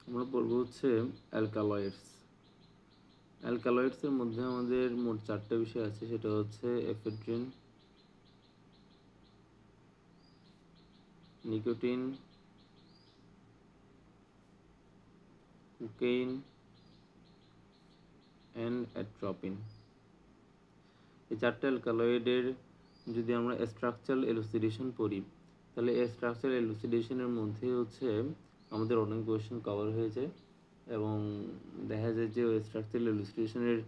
আমরা পড়ব হচ্ছে অ্যালকালয়েডস। অ্যালকালয়েডসের মধ্যে আমাদের মোট 4টা বিষয় আছে, সেটা হচ্ছে ephedrine, nicotine, cocaine and atropine. এই 4টা অ্যালকালয়েডের যদি আমরা স্ট্রাকচারাল এলুসিডেশন পড়ি, তাহলে এই স্ট্রাকচারাল এলুসিডেশনের মধ্যে হচ্ছে আমাদের অনেক কোয়েশ্চেন কভার হয়েছে এবং দেখা যায় যে ওই স্ট্রাকচারাল এলুসিডেশনের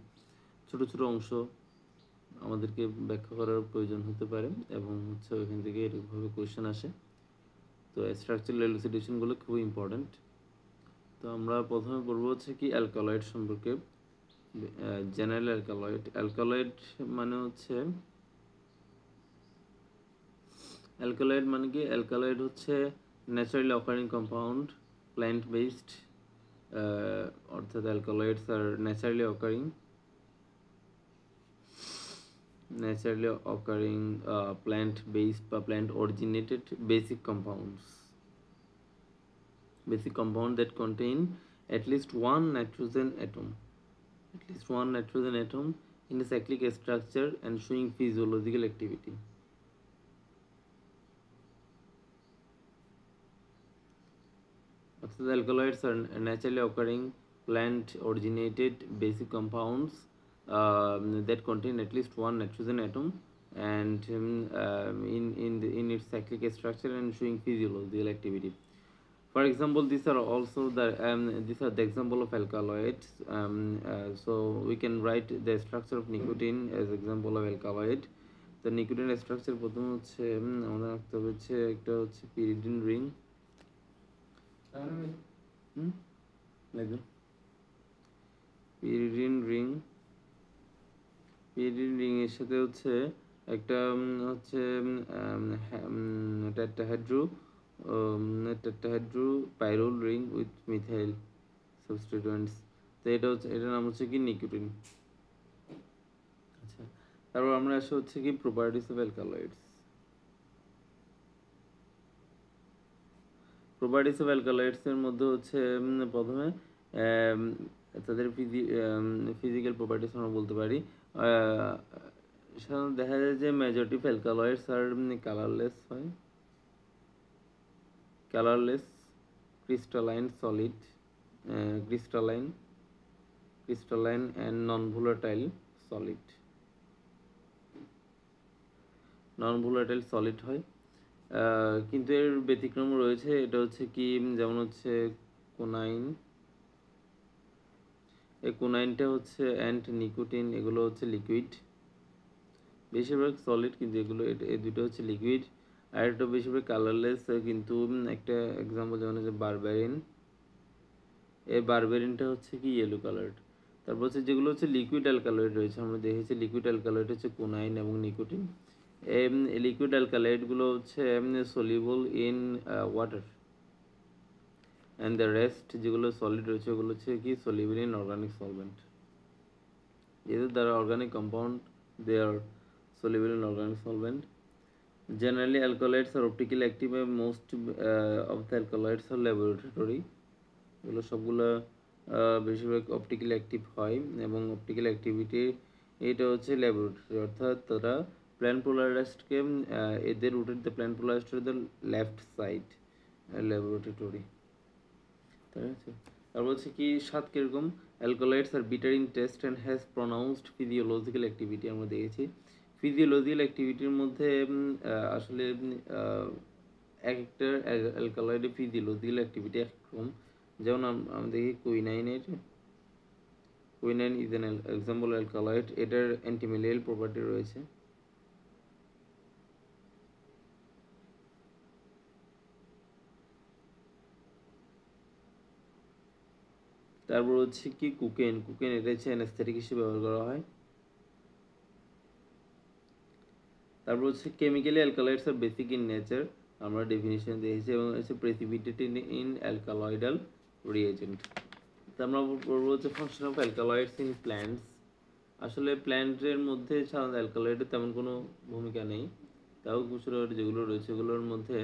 ছোটো ছোটো অংশ আমাদেরকে ব্যাখ্যা করার প্রয়োজন হতে পারে এবং হচ্ছে ওইখান থেকে এরকমভাবে কোয়েশ্চেন আসে। তো স্ট্রাকচারাল এলুসিডেশনগুলো খুবই ইম্পর্ট্যান্ট। তো আমরা প্রথমে পড়বো হচ্ছে কি অ্যালকালয়েড সম্পর্কে। General alkaloid. অ্যালকালয়েড মানে হচ্ছে অ্যালকালয়েড মানে কি, অ্যালকালয়েড হচ্ছে naturally occurring compound, plant based, অর্থাৎ alkaloids are naturally occurring plant based বা plant originated basic compound that contain at least one nitrogen atom in a cyclic structure and showing physiological activity. So the alkaloids are naturally occurring plant originated basic compounds that contain at least one nitrogen atom and in its cyclic structure and showing physiological activity. For example, these are the example of alkaloids. So we can write the structure of nicotine as example of alkaloid. The nicotine structure প্রথমে হচ্ছে আমাদের রাখতে হচ্ছে একটা হচ্ছে pyridine ring, pyridine ring এর সাথে হচ্ছে একটা হচ্ছে tetrahedropyrrole ring with methyl substituents. তো এটার নাম হচ্ছে কি নিকোটিন। আচ্ছা, তারপর আমরা আসি হচ্ছে কি properties of alkaloids. Properties of alkaloids এর মধ্যে হচ্ছে প্রথমে তাদের ফিজিক্যাল প্রপার্টিস আমরা বলতে পারি। সাধারণত দেখা যায় যে মেজরিটি অফ অ্যালকালয়েডস আর কালারলেস হয়, colourless, crystalline, solid, crystalline and non volatile solid হয়। কিন্তু এর ব্যতিক্রম রয়েছে, এটা হচ্ছে কি যেমন হচ্ছে কোনাইন। এই কোনাইনটা হচ্ছে অ্যান্ড নিকোটিন, এগুলো হচ্ছে লিকুইড, বেশিরভাগ সলিড, কিন্তু এগুলো এই দুটো হচ্ছে লিকুইড। আর একটা বেশিরভাগ কালারলেস, কিন্তু একটা এক্সাম্পল যেমন হচ্ছে বারবেরিন। এই বারবেরিনটা হচ্ছে কি ইয়েলো কালার্ড। তারপর হচ্ছে যেগুলো হচ্ছে লিকুইড অ্যালকালয়েড রয়েছে, আমরা দেখেছি লিকুইড অ্যালকালয়েড হচ্ছে কোনাইন এবং নিকোটিন। লিকুইড অ্যালকালয়েডগুলো হচ্ছে soluble in water and the rest যেগুলো সলিড রয়েছে ওগুলো হচ্ছে কি সলিউবল ইন অর্গানিক সলভেন্ট। যেহেতু তারা organic compound, they are soluble in organic solvent. Generally, alkaloids are optically active and most of the alkaloids are laboratory. এগুলো সবগুলো বেশিরভাগ অপটিক্যালি অ্যাক্টিভ হয় এবং অপটিক্যাল অ্যাক্টিভিটি এটা হচ্ছে ল্যাবরেটরি, অর্থাৎ তারা প্ল্যান্ট পোলারাইজডকে এদের rotate the plant polarized to the left side laboratory. ঠিক আছে, তারপর হচ্ছে কি স্বাদ কীরকম। Alkaloids are bitter in taste and has pronounced physiological activity. আমরা দেখেছি ফিজিওলজিক্যাল অ্যাক্টিভিটির মধ্যে আসলে এক একটা অ্যালকালয়েডের ফিজিওলজিক্যাল অ্যাক্টিভিটি একরকম। যেমন আমরা দেখি quinine is an example alkaloid, এটার অ্যান্টিমেলিয়াল প্রপার্টি রয়েছে। তারপর হচ্ছে কি কোকেন এটা হচ্ছে অ্যানেস্থেটিক হিসেবে ব্যবহার করা হয়। তারপর হচ্ছে chemically alkaloids are basic in nature, আমরা ডেফিনিশন দিয়েছি, এবং হচ্ছে প্রেসিপিটেটেড ইন অ্যালকালয়েডাল রিএজেন্ট। তো আমরা পড়বো হচ্ছে function of alkaloids in plants. আসলে প্ল্যান্টের মধ্যে সাধারণত অ্যালকালয়েডের তেমন কোনো ভূমিকা নেই, তাও কিছু যেগুলো রয়েছে ওগুলোর মধ্যে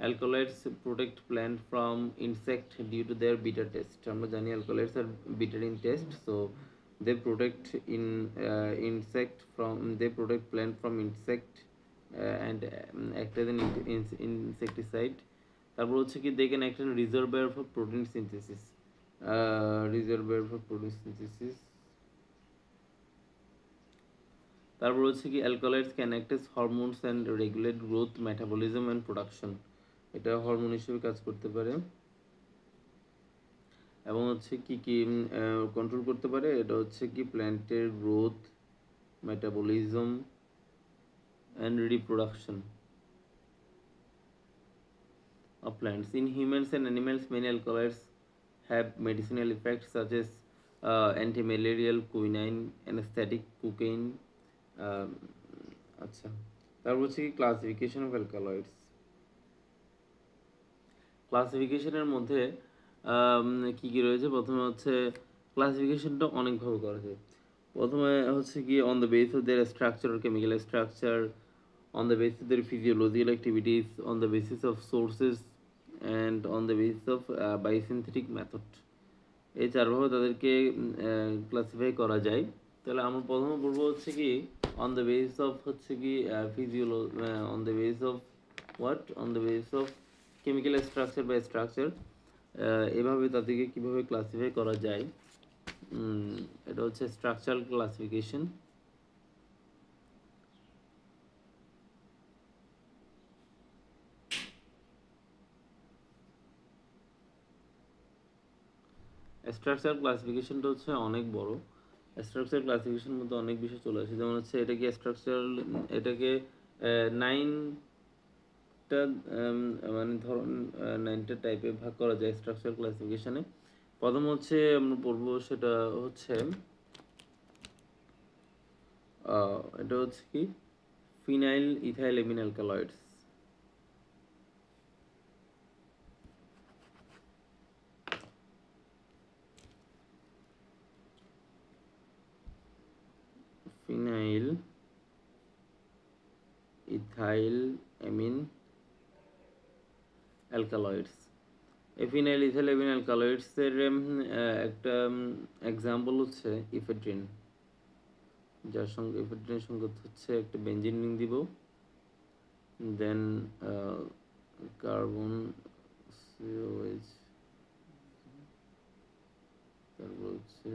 alkaloids protect plant from insect due to their bitter taste. আমরা জানি alkaloids are bitter in taste, so they protect in insect from they protect plant from insect and act as an insecticide. তারপর হচ্ছে কি they can act as a reservoir for protein synthesis, reservoir for protein synthesis. তারপর হচ্ছে কি alkaloids can act as hormones and regulate growth, metabolism and production. এটা hormone হিসেবে কাজ করতে পারে এবং হচ্ছে কি কি কন্ট্রোল করতে পারে, এটা হচ্ছে কি প্ল্যান্টের growth, metabolism and reproduction of plants. In humans and animals, many alkaloids have medicinal effects such as anti-malarial, quinine, anesthetic, cocaine. আচ্ছা, তারপর হচ্ছে কি ক্লাসিফিকেশন অফ অ্যালকালয়েডস। ক্লাসিফিকেশনের মধ্যে কি কি রয়েছে, প্রথমে হচ্ছে ক্লাসিফিকেশনটা অনেকভাবে করা যায়। প্রথমে হচ্ছে কি on the base of their structure or chemical structure, on the basis of their physiological activities, on the basis of sources, and on the basis of biosynthetic method. এই চারভাবে তাদেরকে ক্লাসিফাই করা যায়। তাহলে আমরা প্রথমে বলবো হচ্ছে কি অন দ্য বেস অফ হচ্ছে কি on the base of what, on the base of chemical structure বা স্ট্রাকচার, এভাবে তাদেরকে কীভাবে ক্লাসিফাই করা যায়, এটা হচ্ছে স্ট্রাকচারাল ক্লাসিফিকেশন। স্ট্রাকচার ক্লাসিফিকেশনটা হচ্ছে অনেক বড়। স্ট্রাকচার ক্লাসিফিকেশনের মধ্যে অনেক বিষয় চলে আসে, যেমন হচ্ছে এটাকে স্ট্রাকচারাল, এটাকে 9টা মানে ধরুন 9টা টাইপে ভাগ করা যায় স্ট্রাকচার ক্লাসিফিকেশনে। প্রথম হচ্ছে আমরা পড়বো, সেটা হচ্ছে এটা হচ্ছে কি phenyl ethylamine alkaloids. Phenyl ethyl amine alkaloids. এই ফিনাইল ইথাইল অ্যামিন অ্যালকালয়েডসের একটা এক্সাম্পল হচ্ছে ইফেড্রিন, যার সঙ্গে ইফেড্রিনের সঙ্গে হচ্ছে একটা বেঞ্জিন রিং দিব, দেন কার্বন সিওএইচ, তারপর হচ্ছে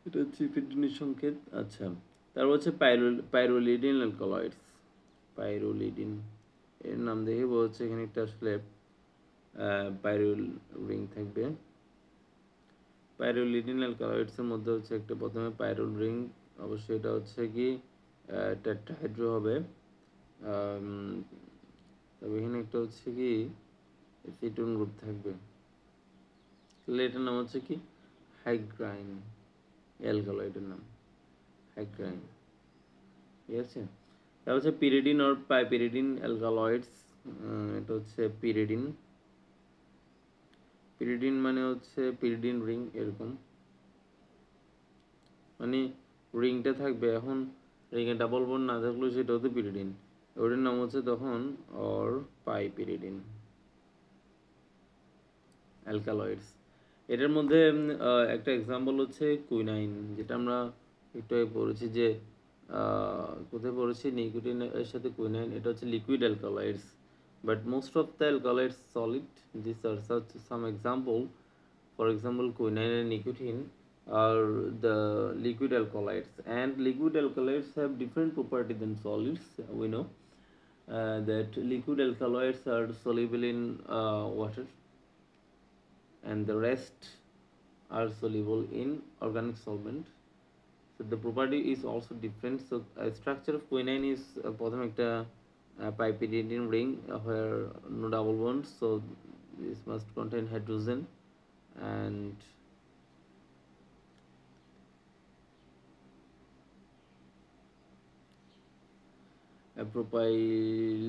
এটা হচ্ছে ইফেড্রিনের সংকেত। আচ্ছা, তারপর হচ্ছে পাইরোলিডিন অ্যালকালয়েডস। পাইরোলিডিন এর নাম দেখে বোঝা হচ্ছে এখানে একটা আসলে পাইরোল রিং থাকবে। পাইরোলিডিন অ্যালকালয়েডসের মধ্যে হচ্ছে একটা প্রথমে পাইরোল রিং, অবশ্যই এটা হচ্ছে কি টেট্রাহাইড্রো হবে। তবে এখানে একটা হচ্ছে কি সিটোন গ্রুপ থাকবে, তাহলে এটার নাম হচ্ছে কি হাইগ্রাইন অ্যালকালয়েডের নাম হাইগ্রাইন, ঠিক আছে। তারপর হচ্ছে পিরিডিন অর পাইপিরিডিন অ্যালকালয়েডস, এটা হচ্ছে পিরিডিন। পিরিডিন মানে হচ্ছে পিরিডিন রিং, এরকম মানে রিংটা থাকবে। এখন রিংয়ে ডাবল বন্ড না থাকলেও সেটা হচ্ছে পিরিডিন, ওটার নাম হচ্ছে তখন অর পাইপিরিডিন অ্যালকালয়েডস। এটার মধ্যে একটা এক্সাম্পল হচ্ছে কুইনাইন, যেটা আমরা একটু আগে পড়েছি যে কোথায় পড়েছি, নিকোটিনের সাথে কুইনাইন, এটা হচ্ছে liquid alkaloids, but most of the alkaloids solid. This are some example, for example quinine and nicotine are the liquid alkaloids, and liquid alkaloids have different property than solids. We know that liquid alkaloids are soluble in water, and the rest are soluble in organic solvent. So the property is also different. So structure of quinine is প্রথমে একটা pyridine ring where no double bonds, so this must contain hydrogen, and a propyl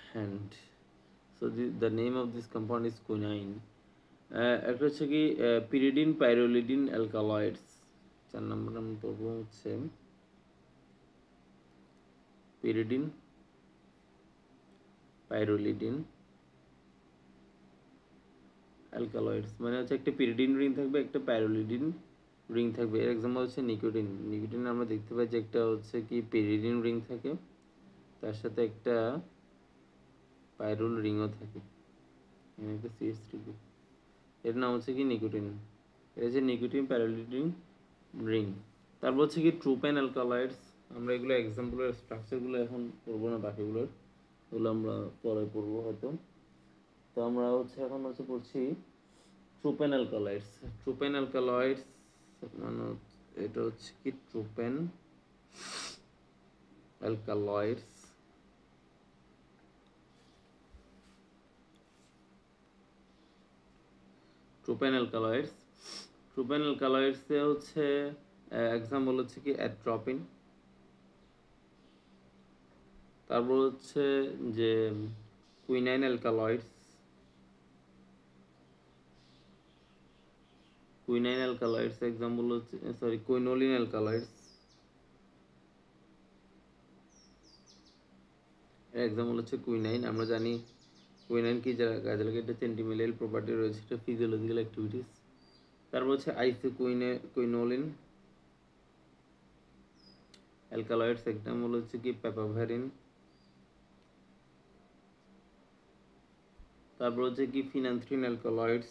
hand. So the name of this compound is quinine. একটা হচ্ছে কি pyridine pyrrolidine alkaloids. 4 নম্বর আমরা পড়বো হচ্ছে pyridine pyrrolidine alkaloids, মানে হচ্ছে একটা পিরিডিন রিং থাকবে, একটা পাইরোলিডিন রিং থাকবে। এর এক্সাম্পল হচ্ছে নিকোটিন। নিকোটিন আমরা দেখতে পাই যে একটা হচ্ছে কি পিরিডিন রিং থাকে, তার সাথে একটা পাইরোল রিংও থাকে, একটা CH3 গ্রুপ। এর নাম হচ্ছে কি নিকোটিন। এটা হচ্ছে নিকোটিন পাইরোলিডিন রিং। তারপর হচ্ছে কি ট্রুপেন অ্যালকালয়েডস। আমরা এগুলো এক্সাম্পলের স্ট্রাকচারগুলো এখন পড়বো না, বাকিগুলোর ওগুলো আমরা পরে পড়বো হয়তো। তো আমরা হচ্ছে এখন হচ্ছে পড়ছি ট্রুপেন অ্যালকালয়েডস। ট্রুপেন অ্যালকালয়েডস মানে এটা হচ্ছে কি ট্রুপেন অ্যালকালয়েডস। ট্রুপেন অ্যালকালয়েডস, ট্রুপেন অ্যালকালয়েডস এ হচ্ছে এক্সাম্পল হচ্ছে কি অ্যাট্রোপিন। তারপর হচ্ছে যে quinine alkaloids, quinine alkaloids example হচ্ছে সরি কুইনোলিন অ্যালকালয়েডস। এর এক্সাম্পল হচ্ছে কুইনাইন। আমরা জানি কুইনাইন কি কাজে লাগে, এটা সেন্টিমিলিয়াল প্রপার্টি রয়েছে, এটা ফিজিওলজিক্যাল অ্যাক্টিভিটিস। তারপর হচ্ছে কুইনোলিন অ্যালকালয়েডস এক্সাম্পল হচ্ছে কি পেপাভারিন। তারপর হচ্ছে কি ফিনান্থ্রিন অ্যালকালয়েডস।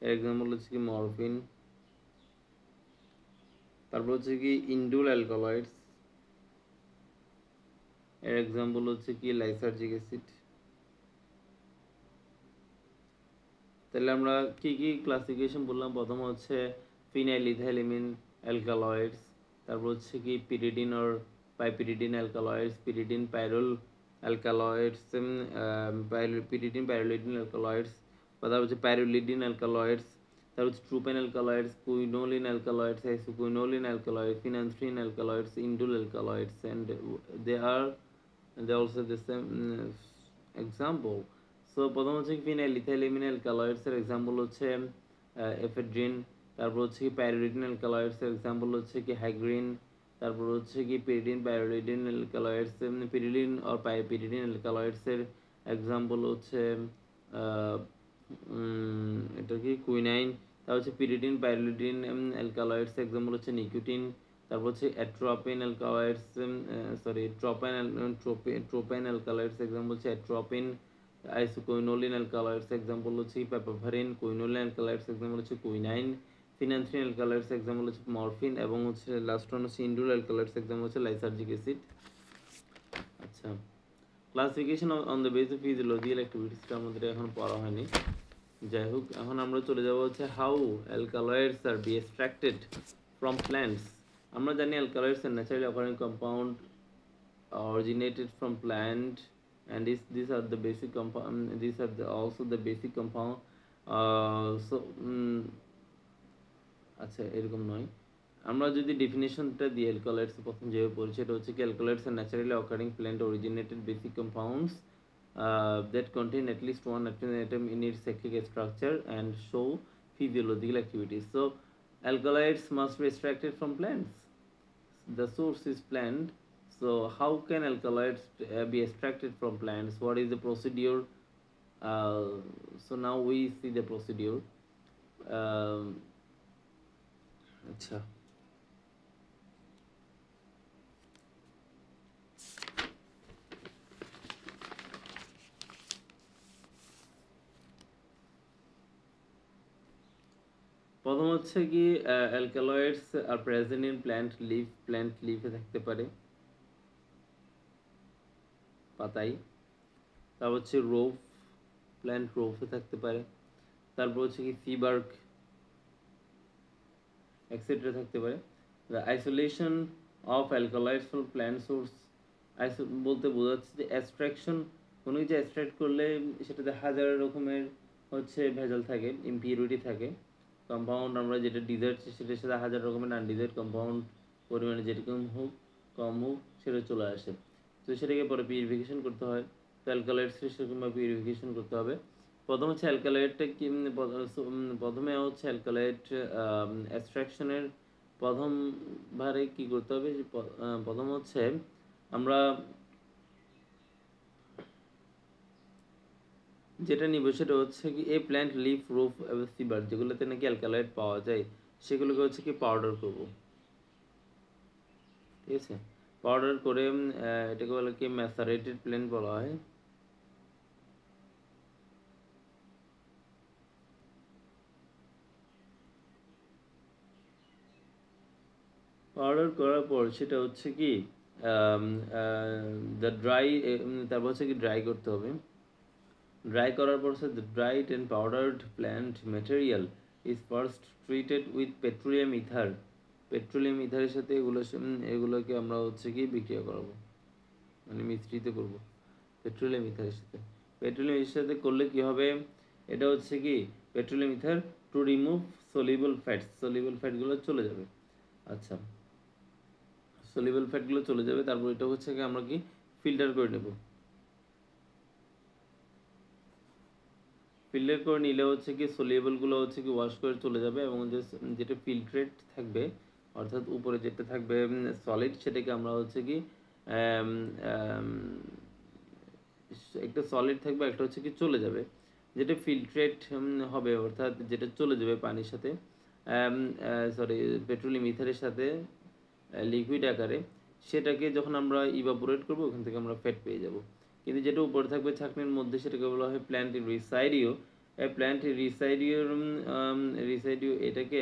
এর এক্সাম্পল হচ্ছে কি মরফিন। তারপর হচ্ছে কি ইন্ডুল অ্যালকালয়েডস। এর এক্সাম্পল হচ্ছে কি লাইসার্জিক অ্যাসিড। তাহলে আমরা কি কি ক্লাসিফিকেশন বললাম? প্রথম হচ্ছে ফিনাইল ইথাইলিমিন অ্যালকালয়েডস, তারপর হচ্ছে কি pyridine or piperidine alkaloids, pyridine pyrrole alkaloids, pyridine pyrrolidine alkaloids, তারপর হচ্ছে পাইরোলিডিন অ্যালকালয়েডস, তারপর হচ্ছে tropane alkaloids, quinoline alkaloids, isoquinoline alkaloid, phenanthrene alkaloids, indole alkaloids, and they also the same example. So প্রথম হচ্ছে phenyl ethylamine alkaloids এর example হচ্ছে ephedrine. তারপর হচ্ছে কি পাইরোলিডিন অ্যালকালয়েডস এর এক্সাম্পল হচ্ছে কি হাইগ্রিন। তারপর হচ্ছে কি pyridine pyrrolidine alkaloids, pyridine or piperidine alkaloids এর এক্সাম্পল হচ্ছে এটা কি কুইনাইন। তারপর হচ্ছে পিরিডিন পাইরোলিডিন অ্যালকালয়েডস এক্সাম্পল হচ্ছে নিকোটিন। তারপর হচ্ছে atropine alkaloids, sorry tropane alkaloids example হচ্ছে অ্যাট্রোপিন। আইসোকুইনোলিন অ্যালকালয়েডস এক্সাম্পল হচ্ছে পেপাভারিন। কুইনোলিন অ্যালকালয়েডস এক্সাম্পল হচ্ছে কুইনাইন। ফিনান্থ্রিন অ্যালকালয়েডস এক্সাম্পল হচ্ছে মরফিন, এবং হচ্ছে লাস্ট ওয়ান হচ্ছে ইন্ডুল অ্যালকালয়েডস এক্সাম্পল হচ্ছে লাইসার্জিক অ্যাসিড। আচ্ছা, classification on the base of physiological অ্যাক্টিভিটিসটা আমাদের এখন পড়া হয়নি। যাই হোক, এখন আমরা চলে যাব হচ্ছে how alkaloids are be extracted from plants. আমরা জানি alkaloids are naturally occurring compound originated from plant, and these are the basic compound, these are also the basic compound. So আচ্ছা এরকম নয়, আমরা যদি ডেফিনেশনটা দিই অ্যালকালয়েডস প্রথম যেভাবে পড়ছি, এটা হচ্ছে কি alkaloids are naturally occurring plant originated basic compounds that contain at least one atom in its cyclic structure and show physiological activities. So alkaloids must be extracted from plants. The source is plant. So how can alkaloids be extracted from plants? What is the procedure? So now we see the procedure. Um, আচ্ছা, প্রথম হচ্ছে কি alkaloids আর present in plant লিফে থাকতে পারে, পাতায়। তারপর হচ্ছে রোফ, প্ল্যান্ট রোফে থাকতে পারে। তারপর হচ্ছে কি ফিবার্ক এক্সেট্রা থাকতে পারে। The isolation of alkaloids from plant source, বলতে বোঝাচ্ছে যে অ্যাবস্ট্রাকশন, কোনো কিছু অ্যাবস্ট্রাক্ট করলে সেটাতে হাজার রকমের হচ্ছে ভেজাল থাকে, ইমপিউরিটি থাকে। কম্পাউন্ড আমরা যেটা ডিজার্ট সেটার সাথে হাজার রকমের আনডিজার্ট কম্পাউন্ড পরিমাণে যেরকম হোক কম হোক সেটা চলে আসে, তো সেটাকে পরে পিউরিফিকেশন করতে হয়। তো অ্যালকালয়েডসের সেরকমভাবে পিউরিফিকেশন করতে হবে। প্রথম হচ্ছে অ্যালকালয়েডটা কি প্রথমে হচ্ছে অ্যালকালয়েড এক্সট্রাকশনের প্রথম ভারে কি করতে হবে, প্রথম হচ্ছে আমরা যেটা নিব সেটা হচ্ছে কি এ প্ল্যান্ট লিফ রুফ সিবার, যেগুলোতে নাকি অ্যালকালয়েড পাওয়া যায় সেগুলোকে হচ্ছে কি পাউডার করব, ঠিক আছে। পাউডার করে এটাকে বলে কি ম্যাসারেটেড প্ল্যান্ট বলা হয়। পাউডার করার পর সেটা হচ্ছে কি দ্য ড্রাই, তারপর হচ্ছে কি ড্রাই করতে হবে। ড্রাই করার পর হচ্ছে the dried and powdered plant material is first treated with petroleum ether. Petroleum ইথারের সাথে এগুলোকে আমরা হচ্ছে কি বিক্রিয়া করাবো, মানে মিশ্রিত করব পেট্রোলিয়াম ইথারের সাথে। পেট্রোলিয়াম ইথারের সাথে করলে কি হবে, এটা হচ্ছে কি petroleum ether to remove soluble fats, soluble ফ্যাটগুলো চলে যাবে। আচ্ছা, সলিবল ফ্যাটগুলো চলে যাবে। তারপর এটা হচ্ছে কি আমরা কি ফিল্টার করে নেব। ফিল্টার করে নিলে হচ্ছে কি সলিউবলগুলো হচ্ছে কি ওয়াশ করে চলে যাবে, এবং যেটা ফিল্ট্রেট থাকবে অর্থাৎ উপরে যেটা থাকবে সলিড, সেটাকে আমরা হচ্ছে কি একটা সলিড থাকবে, একটা হচ্ছে কি চলে যাবে। যেটা ফিল্ট্রেট হবে অর্থাৎ যেটা চলে যাবে পানির সাথে, সরি পেট্রোলিয়াম ইথারের সাথে লিকুইড আকারে, সেটাকে যখন আমরা ইভাপোরেট করবো ওখান থেকে আমরা ফ্যাট পেয়ে যাব। কিন্তু যেটা উপরে থাকবে ছাঁকনির মধ্যে সেটাকে বলা হয় প্ল্যান্ট রিসাইডিও। প্ল্যান্ট রিসাইডিও এটাকে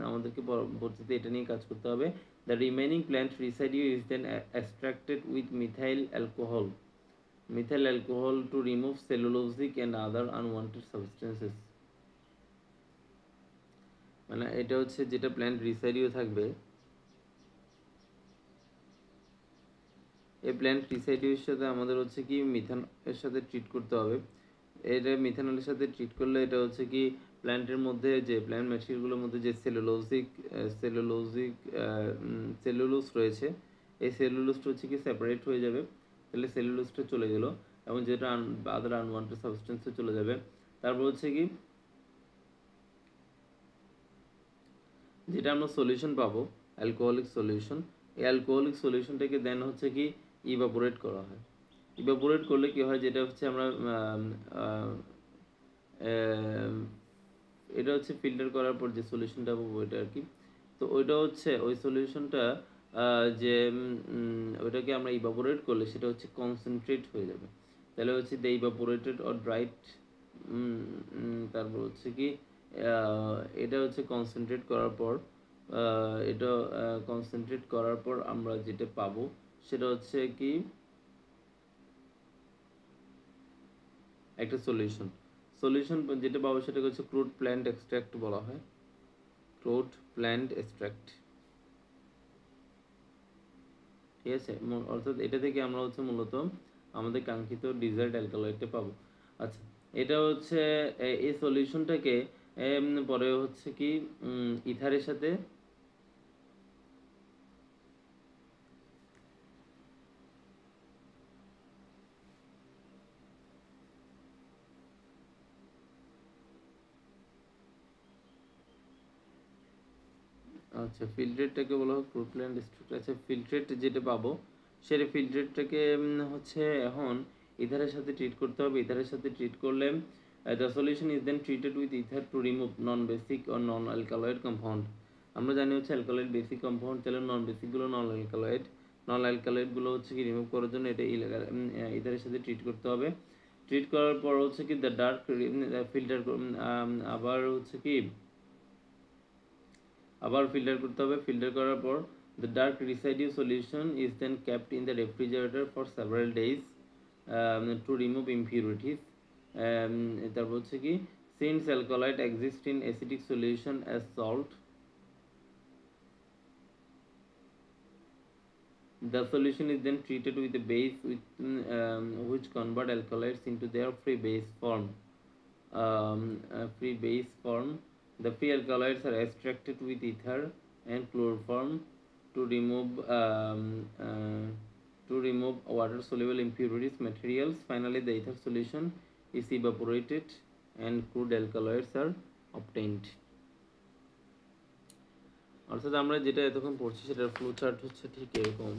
আমাদেরকে পরবর্তীতে এটা নিয়ে কাজ করতে হবে। The remaining plant residue is then extracted with methyl alcohol to remove cellulosic and other unwanted substances. মানে এটা হচ্ছে যেটা প্ল্যান্ট রিসাইডিও থাকবে, এই প্ল্যান্ট রিসাইডিওর সাথে আমাদের হচ্ছে কি মিথানলের সাথে ট্রিট করতে হবে। এটা মিথানলের সাথে ট্রিট করলে এটা হচ্ছে কি প্ল্যান্টের মধ্যে যে প্ল্যান্ট ম্যাটেরিয়ালগুলোর মধ্যে যে সেলুলোজ রয়েছে, এই সেলুলোজটা হচ্ছে কি সেপারেট হয়ে যাবে। তাহলে সেলুলোজটা চলে গেল এবং যেটা আদার আনওয়ান্টেড সাবস্টেন্সে চলে যাবে। তারপর হচ্ছে কি যেটা আমরা সলিউশন পাবো অ্যালকোহলিক সলিউশন, এই অ্যালকোহলিক সলিউশনটাকে দেন হচ্ছে কি ইভাপোরেট করা হয়। ইভাপোরেট করলে কি হয়, যেটা হচ্ছে আমরা এটা হচ্ছে ফিল্টার করার পর যে সলিউশনটা পাবো ওইটা আর কি। তো ওইটা হচ্ছে ওই সলিউশনটা যে ওইটাকে আমরা ইভাপোরেট করলে সেটা হচ্ছে কনসেন্ট্রেট হয়ে যাবে। তাহলে হচ্ছে দ্য ইভাপোরেটেড অর ড্রাইড, তারপর হচ্ছে কি এটা হচ্ছে কনসেন্ট্রেট করার পর এটা কনসেন্ট্রেট করার পর আমরা যেটা পাবো সেটা হচ্ছে কি একটা সলিউশন যেটা পাবো সেটা হচ্ছে ক্রুড প্ল্যান্ট এক্সট্রাক্ট বলা হয়, ক্রুড প্ল্যান্ট এক্সট্রাক্ট, ঠিক আছে। অর্থাৎ এটা থেকে আমরা হচ্ছে মূলত আমাদের কাঙ্ক্ষিত ডিজায়ার্ড অ্যালকালয়েডটা পাবো। আচ্ছা, এটা হচ্ছে এই সলিউশনটাকে পরে হচ্ছে কি ইথারের সাথে আচ্ছা ফিল্ট্রেটটাকে বলা হয় ক্রুড প্ল্যান্ট এক্সট্রাক্ট। আচ্ছা ফিল্ট্রেট যেটা পাবো সেটা ফিল্ট্রেটটাকে হচ্ছে এখন ইথারের সাথে ট্রিট করতে হবে। ইথারের সাথে ট্রিট করলে the solution is then treated with ether to remove non basic or non alkaloid compound. আমরা জানি হচ্ছে অ্যালকালয়েড বেসিক কম্পাউন্ড, তাহলে নন বেসিকগুলো নন অ্যালকালয়েডগুলো হচ্ছে কি রিমুভ করার জন্য এটা ইথারের সাথে ট্রিট করতে হবে। ট্রিট করার পর হচ্ছে কি দ্য ডার্ক ফিল্টার আবার হচ্ছে কি আবার ফিল্টার করতে হবে। ফিল্টার করার পর the dark residue solution is then kept in the refrigerator for several days to remove impurities. তারপর হচ্ছে কি since alkaloid exists in acidic solution as salt, the solution is then treated with a base which convert alkaloids into their free base form. The free alkaloids are extracted with ether and chloroform to remove to remove water soluble impurities materials. Finally, the ether solution is evaporated and crude alkaloids are obtained. অর্থাৎ আমরা যেটা এতক্ষণ পড়ছি সেটার flow chart হচ্ছে ঠিক এরকম,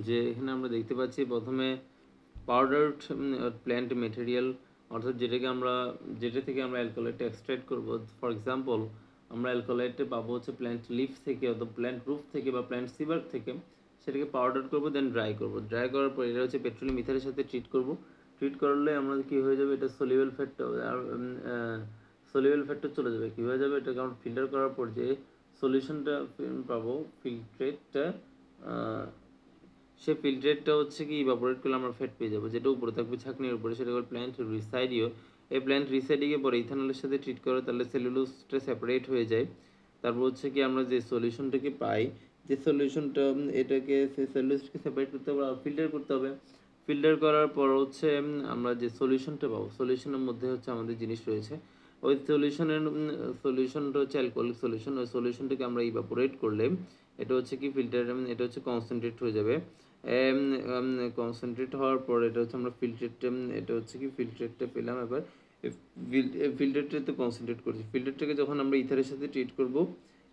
যে এখানে আমরা দেখতে পাচ্ছি প্রথমে পাউডার্ড প্ল্যান্ট মেটেরিয়াল, অর্থাৎ যেটা থেকে আমরা অ্যালকোলাইটটা এক্সট্রাক্ট করব। ফর এক্সাম্পল আমরা অ্যালকোলাইটটা পাবো হচ্ছে প্ল্যান্ট লিফ থেকে অথবা প্ল্যান্ট রুট থেকে বা প্ল্যান্ট সিবার থেকে, সেটাকে পাউডার করব, দেন ড্রাই করব। ড্রাই করার পর এটা হচ্ছে পেট্রোলিয়াম ইথারের সাথে ট্রিট করব। ট্রিট করলে আমাদের কী হয়ে যাবে, এটা সলিউবল ফ্যাটটা সলিউবল ফ্যাটটা চলে যাবে। কী হয়ে যাবে, এটাকে আমরা ফিল্টার করার পর যে সলিউশনটা পাবো ফিল্ট্রেটটা, সে ফিল্ট্রেটটা হচ্ছে কি ইভাপোরেট করলে আমরা ফ্যাট পেয়ে যাবো, যেটা উপরে থাকবে ছাঁকনির উপরে, সেটা করে প্ল্যান্ট রিসাইডিও। এই প্ল্যান্ট রিসাইডিংয়ে পরে ইথানলের সাথে ট্রিট করে, তাহলে সেলুলোজটা সেপারেট হয়ে যায়। তারপর হচ্ছে কি আমরা যে সলিউশনটাকে পাই, যে সলিউশনটা এটাকে সেই সেলুলোজটাকে সেপারেট করতে হবে আর ফিল্টার করতে হবে। ফিল্টার করার পর হচ্ছে আমরা যে সলিউশনটা পাবো, সলিউশনের মধ্যে হচ্ছে আমাদের জিনিস রয়েছে। ওই সলিউশনটা হচ্ছে অ্যালকোহলিক সলিউশন। ওই সলিউশনটাকে আমরা ইভাপোরেট করলে এটা হচ্ছে কি ফিল্টার, এটা হচ্ছে কনসেন্ট্রেট হয়ে যাবে। কনসেন্ট্রেট হওয়ার পর এটা হচ্ছে আমরা ফিল্টারটা, এটা হচ্ছে কি ফিল্টারটা পেলাম। এবার ফিল্টারটাতে কনসেন্ট্রেট করছি। ফিল্টারটাকে যখন আমরা ইথারের সাথে ট্রিট করব,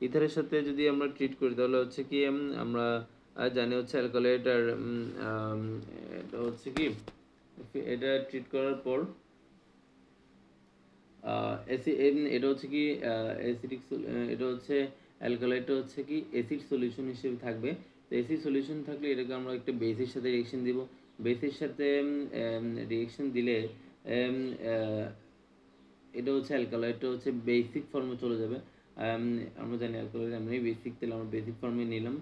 ইথারের সাথে যদি আমরা ট্রিট করি তাহলে হচ্ছে কি আমরা জানি হচ্ছে অ্যালকালাইট আর এটা হচ্ছে কি এটা ট্রিট করার পর এটা হচ্ছে কি অ্যাসিডিক, এটা হচ্ছে অ্যালকালাইটটা হচ্ছে কি অ্যাসিড সলিউশন হিসেবে থাকবে। তো অ্যাসিড সলিউশন থাকলে এটাকে আমরা একটা বেসের সাথে রিয়েকশন দিব। বেসের সাথে রিয়েকশন দিলে এটা হচ্ছে অ্যালকালাইটটা হচ্ছে বেসিক ফর্মে চলে যাবে। আমরা জানি অ্যালকালাইট এমনি বেসিক, তাহলে আমরা বেসিক ফর্মে নিলাম।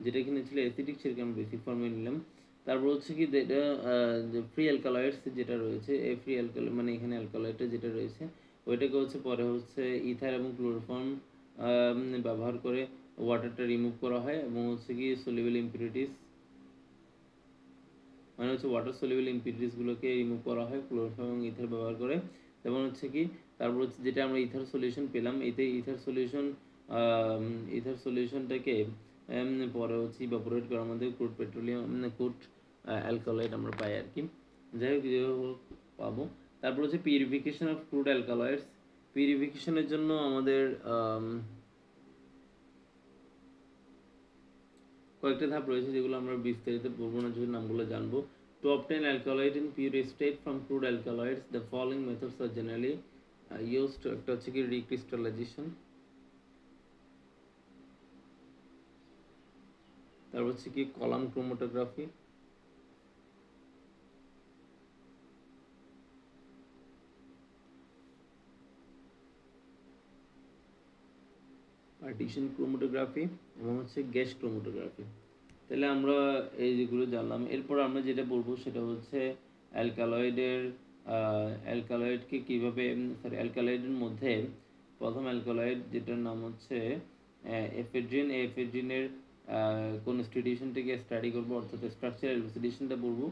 যেটা এখানে ছিল অ্যাসিডিক সেটাকে আমরা বেসিক ফর্মে নিলাম। তারপর হচ্ছে কি যেটা ফ্রি অ্যালকালয়েডস যেটা রয়েছে, এই ফ্রি অ্যালকালয়েড মানে এখানে অ্যালকালয়েডটা যেটা রয়েছে ওইটাকে হচ্ছে পরে হচ্ছে ইথার এবং ক্লোরোফর্ম ব্যবহার করে ওয়াটারটা রিমুভ করা হয় এবং হচ্ছে কি সলিউবল ইম্পিউরিটিস মানে হচ্ছে ওয়াটার সলিউবল ইম্পিউরিটিসগুলোকে রিমুভ করা হয় ক্লোরোফর্ম এবং ইথার ব্যবহার করে। যেমন হচ্ছে কি তারপর হচ্ছে যেটা আমরা ইথার সলিউশন পেলাম, এতে ইথার সলিউশনটাকে পরে হচ্ছে ইভাপোরেট করার মধ্যে ক্রুড পেট্রোলিয়াম ক্রুড অ্যালকালয়েড আমরা পাই আর কি, যাই হোক পাবো। তারপর হচ্ছে পিউরিফিকেশন অফ ক্রুড অ্যালকালয়েডস। পিউরিফিকেশনের জন্য আমাদের কয়েকটা ধাপ রয়েছে যেগুলো আমরা বিস্তারিত পড়বো না, যদি নামগুলো জানবো। To obtain alkaloid in pure state from crude alkaloids the following methods are generally used. একটা হচ্ছে কি রিক্রিস্টালাইজেশন, তারপর হচ্ছে কি কলাম ক্রোমাটোগ্রাফি, পার্টিশন ক্রোমাটোগ্রাফি এবং হচ্ছে গ্যাস ক্রোমাটোগ্রাফি। তাহলে আমরা এই যেগুলো জানলাম, এরপর আমরা যেটা বলবো সেটা হচ্ছে অ্যালকালয়েডকে কীভাবে অ্যালকালয়েডের মধ্যে প্রথম অ্যালকালয়েড যেটার নাম হচ্ছে এফেড্রিন। এই এফেড্রিনের কনস্টিটিউশনটাকে স্টাডি করবো, অর্থাৎ স্ট্রাকচার এলুসিডেশনটা পড়বো।